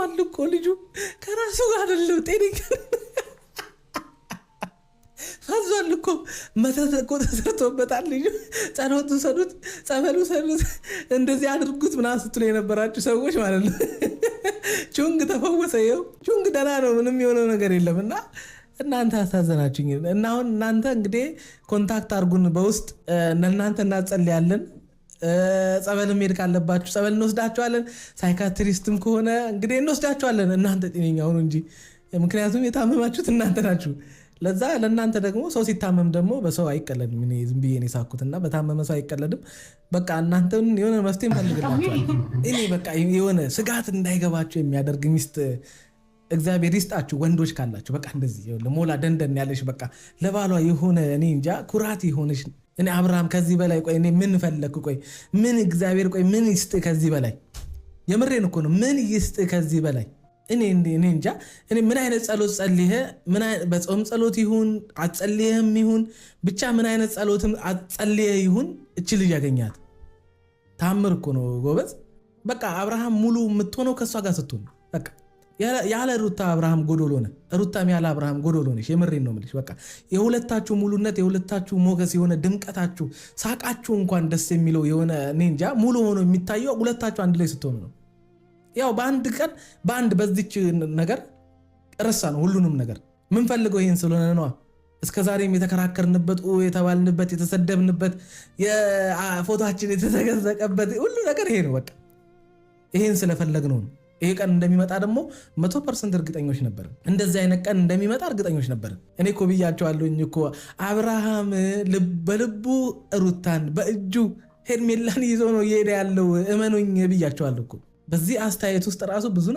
ታሟል እኮ ልጁ ከራሱ ጋር አይደለም ጤነኛ ፈዟል እኮ መተት እኮ ተሰርቶበታል ልጁ ጸሎቱ ሰዱት ጸበሉ ሰዱት እንደዚህ አድርጉት ምናምን ስትሉ የነበራችሁ ሰዎች ማለት ነው ቹንግ ተፈወሰ ይኸው ቹንግ ደህና ነው ምንም የሆነው ነገር የለምና እናንተ አሳዘናችሁኝ እና አሁን እናንተ እንግዲህ ኮንታክት አድርጉን በውስጥ እናንተ እናጸልያለን ጸበል ሜድ ካለባችሁ ጸበል እንወስዳችኋለን ሳይካትሪስትም ከሆነ እንግዲህ እንወስዳችኋለን እናንተ ጤነኛ ሁኑ እንጂ ምክንያቱም የታመማችሁት እናንተ ናችሁ ለዛ ለእናንተ ደግሞ ሰው ሲታመም ደግሞ በሰው አይቀለድም እኔ ዝም ብዬ ነው ሳኩትና በታመመ ሰው አይቀለድም በቃ እናንተን የሆነ መፍትሄ እንፈልግላችኋል እኔ በቃ የሆነ ስጋት እንዳይገባችሁ የሚያደርግ ሚስት እግዚአብሔር ይስጣችሁ ወንዶች ካላችሁ በቃ እንደዚህ ለሞላ ደንደን ያለሽ በቃ ለባሏ የሆነ እኔ እንጃ ኩራት የሆነሽ እኔ አብርሃም ከዚህ በላይ ቆይ እኔ ምን ፈለኩ ቆይ ምን እግዚአብሔር ቆይ ምን ይስጥ ከዚህ በላይ የምሬን እኮ ነው ምን ይስጥ ከዚህ በላይ እኔ እንጃ እኔ ምን አይነት ጸሎት ጸልየ ምን በጾም ጸሎት ይሁን አጸልየም ይሁን ብቻ ምን አይነት ጸሎትም አጸልየ ይሁን እቺ ልጅ ያገኛት ታምር እኮ ነው ጎበዝ በቃ አብርሃም ሙሉ የምትሆነው ከሷ ጋር ስትሆን በቃ ያለ ሩታ አብርሃም ጎዶሎ ነው ሩታም ያለ አብርሃም ጎዶሎ ነሽ የምሬን ነው የምልሽ በቃ የሁለታችሁ ሙሉነት የሁለታችሁ ሞገስ የሆነ ድምቀታችሁ ሳቃችሁ እንኳን ደስ የሚለው የሆነ እኔ እንጃ ሙሉ ሆኖ የሚታየው ሁለታችሁ አንድ ላይ ስትሆኑ ነው ያው በአንድ ቀን በአንድ በዚች ነገር ረሳ ነው ሁሉንም ነገር ምን ፈልገው ይሄን ስለሆነ ነው እስከዛሬም የተከራከርንበት የተባልንበት የተሰደብንበት የፎቶአችን የተዘገዘቀበት ሁሉ ነገር ይሄ ነው በቃ ይሄን ስለፈለግነው ነው ይሄ ቀን እንደሚመጣ ደግሞ 100% እርግጠኞች ነበር እንደዚህ አይነት ቀን እንደሚመጣ እርግጠኞች ነበር እኔ እኮ ብያቸዋለሁኝ እኮ አብርሃም በልቡ ሩታን በእጁ ሄርሜላን ይዞ ነው እየሄደ ያለው እመኑኝ ብያቸዋለሁ እኮ በዚህ አስተያየት ውስጥ ራሱ ብዙ